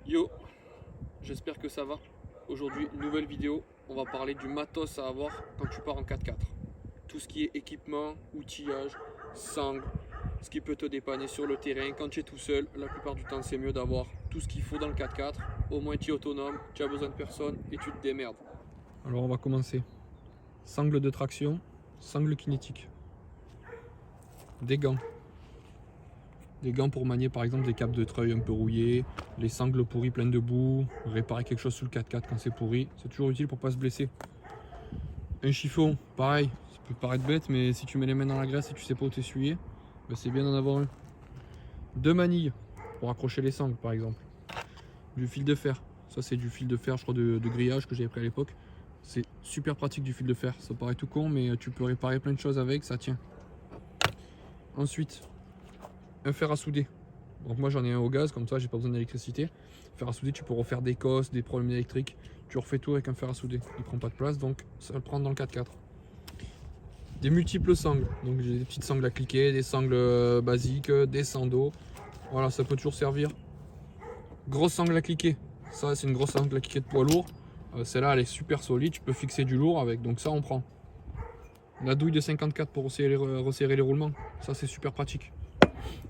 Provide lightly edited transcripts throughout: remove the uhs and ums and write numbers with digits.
Yo, j'espère que ça va. Aujourd'hui, nouvelle vidéo. On va parler du matos à avoir quand tu pars en 4x4. Tout ce qui est équipement, outillage, sangle, ce qui peut te dépanner sur le terrain. Quand tu es tout seul, la plupart du temps, c'est mieux d'avoir tout ce qu'il faut dans le 4x4. Au moins, tu es autonome, tu as besoin de personne et tu te démerdes. Alors, on va commencer. Sangle de traction, sangle kinétique. Des gants. Des gants pour manier par exemple des câbles de treuil un peu rouillés, les sangles pourries pleines de boue, réparer quelque chose sous le 4x4 quand c'est pourri, c'est toujours utile pour pas se blesser. Un chiffon, pareil, ça peut paraître bête mais si tu mets les mains dans la graisse et tu sais pas où t'essuyer, ben c'est bien d'en avoir un. Deux manilles pour accrocher les sangles par exemple. Du fil de fer, ça c'est du fil de fer je crois de grillage que j'avais pris à l'époque. C'est super pratique du fil de fer, ça paraît tout con mais tu peux réparer plein de choses avec, ça tient. Ensuite, un fer à souder. Donc moi j'en ai un au gaz, comme ça j'ai pas besoin d'électricité. Fer à souder, tu peux refaire des cosses, des problèmes électriques. Tu refais tout avec un fer à souder. Il prend pas de place, donc ça le prend dans le 4x4. Des multiples sangles. Donc j'ai des petites sangles à cliquer, des sangles basiques, des sandos. Voilà, ça peut toujours servir. Grosse sangle à cliquer. Ça c'est une grosse sangle à cliquer de poids lourd. Celle-là elle est super solide, tu peux fixer du lourd avec, donc ça on prend. La douille de 54 pour resserrer les roulements. Ça c'est super pratique.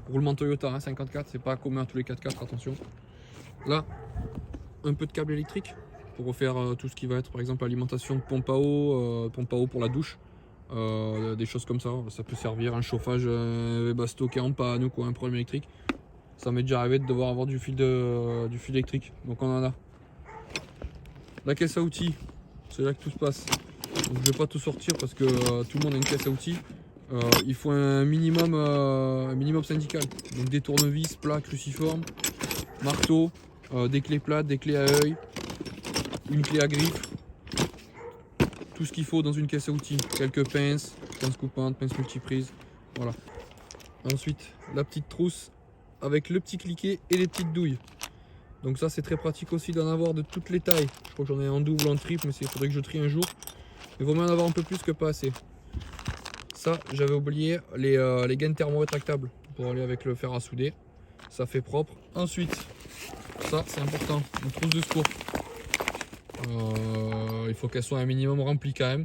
Roulement Toyota, hein, 54, c'est pas commun à tous les 4x4, attention. Là, un peu de câble électrique pour refaire tout ce qui va être par exemple alimentation de pompe à eau pour la douche. Des choses comme ça, ça peut servir, un chauffage basto qui est en panne ou quoi, un problème électrique. Ça m'est déjà arrivé de devoir avoir du fil électrique, donc on en a. La caisse à outils, c'est là que tout se passe. Donc, je vais pas tout sortir parce que tout le monde a une caisse à outils. Il faut un minimum syndical. Donc des tournevis, plats, cruciformes, marteau, des clés plates, des clés à œil, une clé à griffe, tout ce qu'il faut dans une caisse à outils. Quelques pinces coupantes, pinces multiprises. Voilà. Ensuite, la petite trousse avec le petit cliquet et les petites douilles. Donc ça c'est très pratique aussi d'en avoir de toutes les tailles. Je crois que j'en ai en double, en triple, mais il faudrait que je trie un jour. Il vaut mieux en avoir un peu plus que pas assez. Ça, j'avais oublié les gaines thermo-rétractables pour aller avec le fer à souder. Ça fait propre. Ensuite, ça c'est important, une trousse de secours. Il faut qu'elle soit un minimum remplie quand même.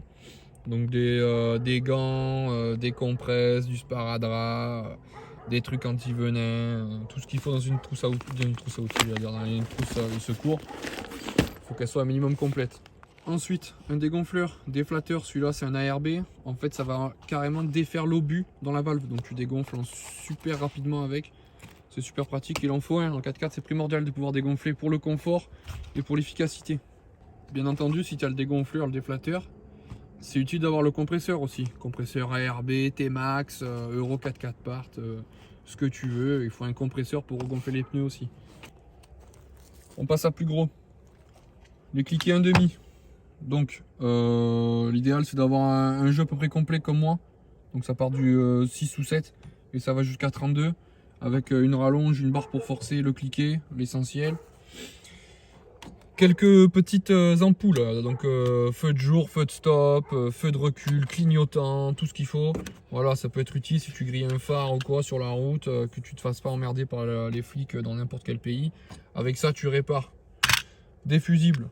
Donc des gants, des compresses, du sparadrap, des trucs anti-venin, tout ce qu'il faut dans une trousse à outils, dans une trousse de secours. Il faut qu'elle soit un minimum complète. Ensuite, un dégonfleur, déflateur, celui-là c'est un ARB. En fait, ça va carrément défaire l'obus dans la valve. Donc tu dégonfles super rapidement avec. C'est super pratique, il en faut un. En 4x4, c'est primordial de pouvoir dégonfler pour le confort et pour l'efficacité. Bien entendu, si tu as le dégonfleur, le déflateur, c'est utile d'avoir le compresseur aussi. Compresseur ARB, T-Max, Euro 4x4 part, ce que tu veux. Il faut un compresseur pour regonfler les pneus aussi. On passe à plus gros. Les cliquets 1,5. Donc l'idéal c'est d'avoir un jeu à peu près complet comme moi. Donc ça part du 6 ou 7 et ça va jusqu'à 32 avec une rallonge, une barre pour forcer le cliquet, l'essentiel. Quelques petites ampoules, donc feu de jour, feu de stop, feu de recul, clignotant, tout ce qu'il faut. Voilà, ça peut être utile si tu grilles un phare ou quoi sur la route, que tu te fasses pas emmerder par les flics dans n'importe quel pays. Avec ça tu répares. Des fusibles.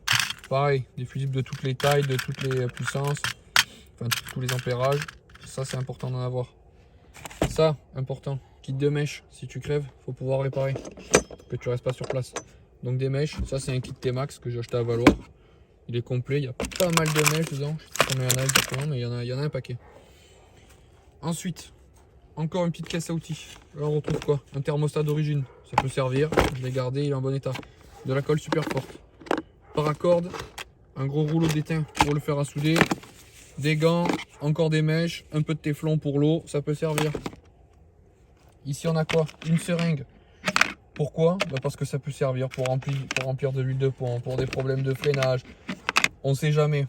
Pareil, des fusibles de toutes les tailles, de toutes les puissances, enfin tous les ampérages. Ça c'est important d'en avoir. Ça, important, kit de mèche. Si tu crèves, faut pouvoir réparer, que tu restes pas sur place. Donc des mèches, ça c'est un kit T-Max que j'ai acheté à Valoir. Il est complet, il y a pas mal de mèches dedans. Je sais pas combien il y en a exactement, mais il y en a un paquet. Ensuite, encore une petite caisse à outils. Là on retrouve quoi? Un thermostat d'origine, ça peut servir. Je l'ai gardé, il est en bon état. De la colle super forte. Paracorde, un gros rouleau d'étain pour le fer à souder, des gants, encore des mèches, un peu de téflon pour l'eau, ça peut servir. Ici on a quoi? Une seringue. Pourquoi? Parce que ça peut servir pour remplir de l'huile de pompe, pour des problèmes de freinage, on sait jamais.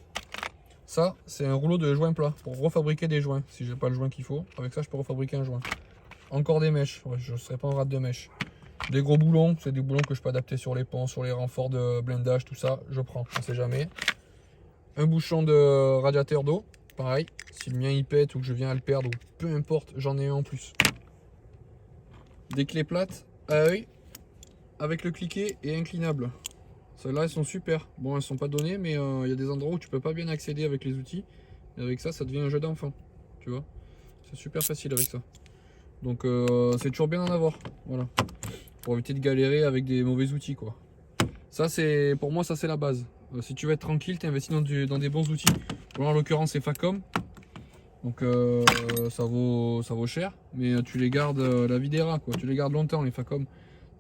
Ça c'est un rouleau de joint plat pour refabriquer des joints. Si j'ai pas le joint qu'il faut, avec ça je peux refabriquer un joint. Encore des mèches, ouais, je ne serai pas en rate de mèche. Des gros boulons, c'est des boulons que je peux adapter sur les ponts, sur les renforts de blindage, tout ça, je prends, on sait jamais. Un bouchon de radiateur d'eau, pareil, si le mien il pète ou que je viens à le perdre, ou peu importe, j'en ai un en plus. Des clés plates à œil, avec le cliquet et inclinable. Celles-là, elles sont super. Bon, elles sont pas données, mais il y a des endroits où tu peux pas bien accéder avec les outils. Et avec ça, ça devient un jeu d'enfant. Tu vois, c'est super facile avec ça. Donc, c'est toujours bien d'en avoir. Voilà. Pour éviter de galérer avec des mauvais outils, quoi. Ça, c'est pour moi, ça c'est la base. Si tu veux être tranquille, tu investis dans des bons outils. Bon, en l'occurrence, c'est Facom. Donc, ça vaut cher. Mais tu les gardes la vie des rats, quoi. Tu les gardes longtemps, les Facom.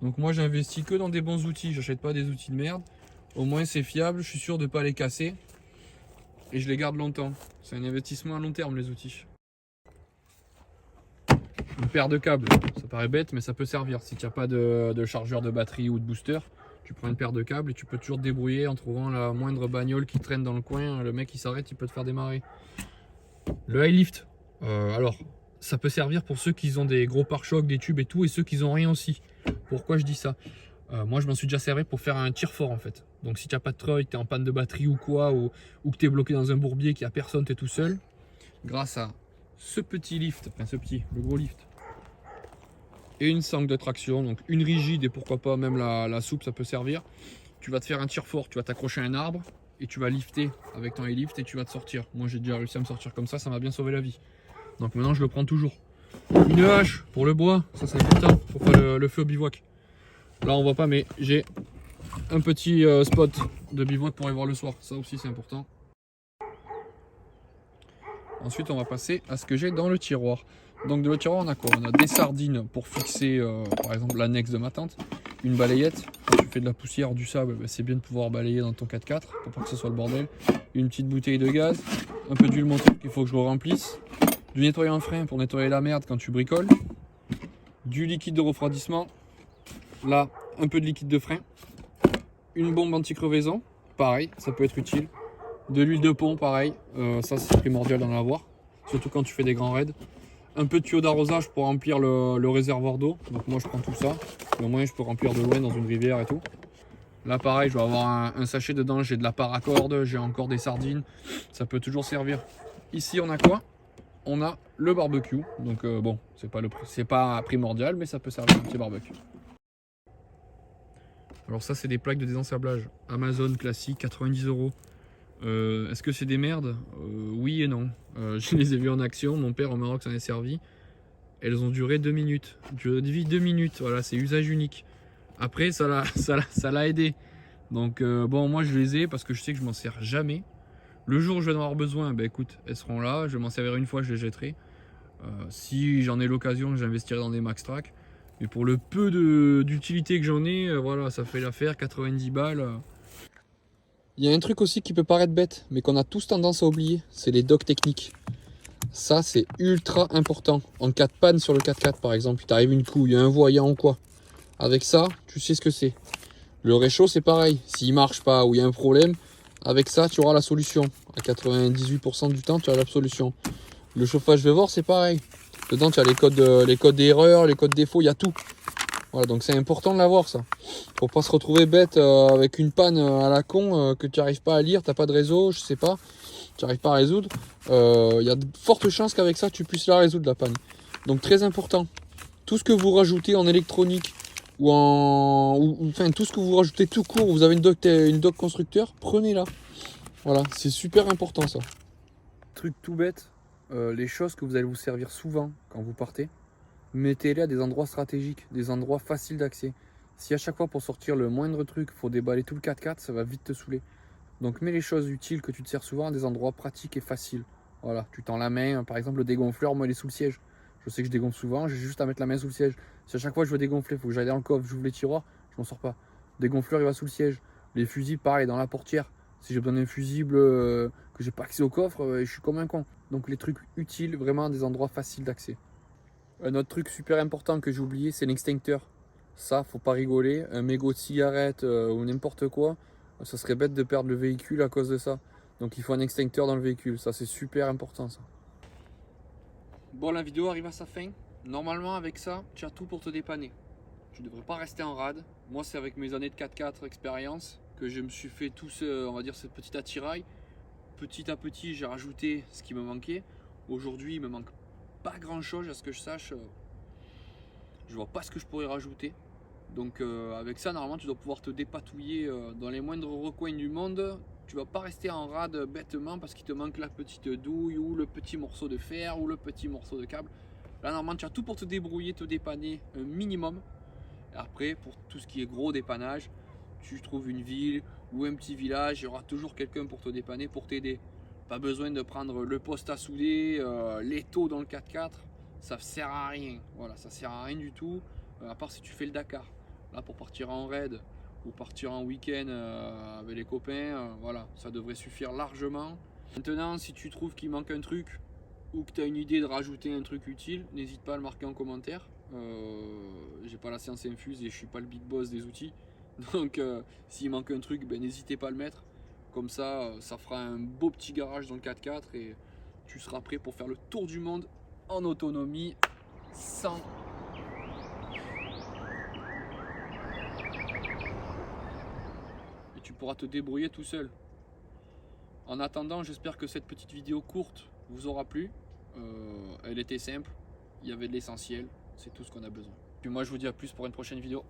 Donc moi j'investis que dans des bons outils, j'achète pas des outils de merde. Au moins c'est fiable, je suis sûr de pas les casser. Et je les garde longtemps. C'est un investissement à long terme les outils. Une paire de câbles, ça paraît bête mais ça peut servir. Si tu n'as pas de chargeur de batterie ou de booster, tu prends une paire de câbles et tu peux toujours te débrouiller en trouvant la moindre bagnole qui traîne dans le coin. Le mec il s'arrête, il peut te faire démarrer. Le high lift, alors ça peut servir pour ceux qui ont des gros pare-chocs, des tubes et tout, et ceux qui n'ont rien aussi. Pourquoi je dis ça? Moi je m'en suis déjà servi pour faire un tir fort en fait. Donc si tu n'as pas de treuil, tu es en panne de batterie ou quoi, ou que tu es bloqué dans un bourbier, qu'il n'y a personne, tu es tout seul, grâce à ce petit lift, enfin le gros lift, et une sangle de traction, donc une rigide et pourquoi pas même la souple, ça peut servir. Tu vas te faire un tir fort, tu vas t'accrocher à un arbre et tu vas lifter avec ton lift et tu vas te sortir. Moi j'ai déjà réussi à me sortir comme ça m'a bien sauvé la vie. Donc maintenant je le prends toujours. Une hache pour le bois, ça c'est important pour pas le feu au bivouac. Là on voit pas mais j'ai un petit spot de bivouac pour aller voir le soir, ça aussi c'est important. Ensuite on va passer à ce que j'ai dans le tiroir. Donc de le tiroir on a quoi? On a des sardines pour fixer par exemple l'annexe de ma tente, une balayette, quand tu fais de la poussière, du sable, bah, c'est bien de pouvoir balayer dans ton 4x4 pour pas que ce soit le bordel, une petite bouteille de gaz, un peu d'huile moteur qu'il faut que je le remplisse, du nettoyant frein pour nettoyer la merde quand tu bricoles, du liquide de refroidissement, là un peu de liquide de frein, une bombe anti-crevaison, pareil, ça peut être utile, de l'huile de pont, pareil, ça c'est primordial d'en avoir, surtout quand tu fais des grands raids, un peu de tuyau d'arrosage pour remplir le réservoir d'eau, donc moi je prends tout ça, et au moins je peux remplir de loin dans une rivière et tout. Là pareil, je vais avoir un sachet dedans, j'ai de la paracorde, j'ai encore des sardines, ça peut toujours servir. Ici on a quoi? On a le barbecue, donc bon, c'est pas primordial, mais ça peut servir un petit barbecue. Alors ça c'est des plaques de désensablage Amazon classique, 90 €. Est-ce que c'est des merdes? Oui et non. Je les ai vues en action, mon père au Maroc s'en est servi. Elles ont duré 2 minutes. Durée de vie 2 minutes, voilà, c'est usage unique. Après ça l'a aidé. Donc bon, moi je les ai parce que je sais que je m'en sers jamais. Le jour où je vais en avoir besoin, ben écoute, elles seront là, je vais m'en servir une fois, je les jetterai. Si j'en ai l'occasion, j'investirai dans des Max Track. Mais pour le peu d'utilité que j'en ai, voilà, ça fait l'affaire, 90 balles. Il y a un truc aussi qui peut paraître bête, mais qu'on a tous tendance à oublier, c'est les docks techniques. Ça, c'est ultra important. En cas de panne sur le 4x4, par exemple, il t'arrive une couille, un voyant ou quoi. Avec ça, tu sais ce que c'est. Le réchaud, c'est pareil. S'il marche pas ou il y a un problème, avec ça, tu auras la solution. À 98% du temps, tu as la solution. Le chauffage Vevor, c'est pareil. Dedans, tu as les codes d'erreur, les codes défauts, il y a tout. Voilà, donc c'est important de l'avoir ça. Pour pas se retrouver bête avec une panne à la con que tu n'arrives pas à lire, t'as pas de réseau, je sais pas, tu n'arrives pas à résoudre. Il y a de fortes chances qu'avec ça tu puisses la résoudre la panne. Donc très important. Tout ce que vous rajoutez en électronique ou enfin tout ce que vous rajoutez tout court, vous avez une dock constructeur, prenez-la. Voilà, c'est super important ça. Truc tout bête, les choses que vous allez vous servir souvent quand vous partez. Mettez-les à des endroits stratégiques, des endroits faciles d'accès. Si à chaque fois pour sortir le moindre truc, il faut déballer tout le 4x4, ça va vite te saouler. Donc mets les choses utiles que tu te sers souvent à des endroits pratiques et faciles. Voilà, tu tends la main, par exemple le dégonfleur, moi il est sous le siège. Je sais que je dégonfle souvent, j'ai juste à mettre la main sous le siège. Si à chaque fois je veux dégonfler, il faut que j'aille dans le coffre, j'ouvre les tiroirs, je m'en sors pas. Dégonfleur il va sous le siège. Les fusibles pareil, dans la portière. Si j'ai besoin d'un fusible que j'ai pas accès au coffre, je suis comme un con. Donc les trucs utiles, vraiment à des endroits faciles d'accès. Un autre truc super important que j'ai oublié, c'est l'extincteur. Ça, faut pas rigoler. Un mégot de cigarette ou n'importe quoi, ça serait bête de perdre le véhicule à cause de ça. Donc il faut un extincteur dans le véhicule. Ça, c'est super important ça. Bon, la vidéo arrive à sa fin. Normalement, avec ça, tu as tout pour te dépanner. Tu devrais pas rester en rade. Moi, c'est avec mes années de 4x4 expérience que je me suis fait tout ce, on va dire, ce petit attirail. Petit à petit, j'ai rajouté ce qui me manquait. Aujourd'hui, il me manque pas grand chose à ce que je sache. Je vois pas ce que je pourrais rajouter. Donc avec ça, normalement, tu dois pouvoir te dépatouiller dans les moindres recoins du monde. Tu vas pas rester en rade bêtement parce qu'il te manque la petite douille ou le petit morceau de fer ou le petit morceau de câble. Là, normalement, tu as tout pour te débrouiller, te dépanner un minimum. Et après, pour tout ce qui est gros dépannage, tu trouves une ville ou un petit village, il y aura toujours quelqu'un pour te dépanner, pour t'aider. Pas besoin de prendre le poste à souder, l'étau dans le 4x4, ça sert à rien. Voilà, ça sert à rien du tout, à part si tu fais le Dakar. Là, pour partir en raid ou partir en week-end avec les copains, voilà, ça devrait suffire largement. Maintenant, si tu trouves qu'il manque un truc ou que tu as une idée de rajouter un truc utile, n'hésite pas à le marquer en commentaire. J'ai pas la science infuse et je suis pas le big boss des outils. Donc s'il manque un truc, ben, n'hésitez pas à le mettre. Comme ça, ça fera un beau petit garage dans le 4x4 et tu seras prêt pour faire le tour du monde en autonomie sans... Et tu pourras te débrouiller tout seul. En attendant, j'espère que cette petite vidéo courte vous aura plu. Elle était simple, il y avait de l'essentiel, c'est tout ce qu'on a besoin. Puis moi je vous dis à plus pour une prochaine vidéo.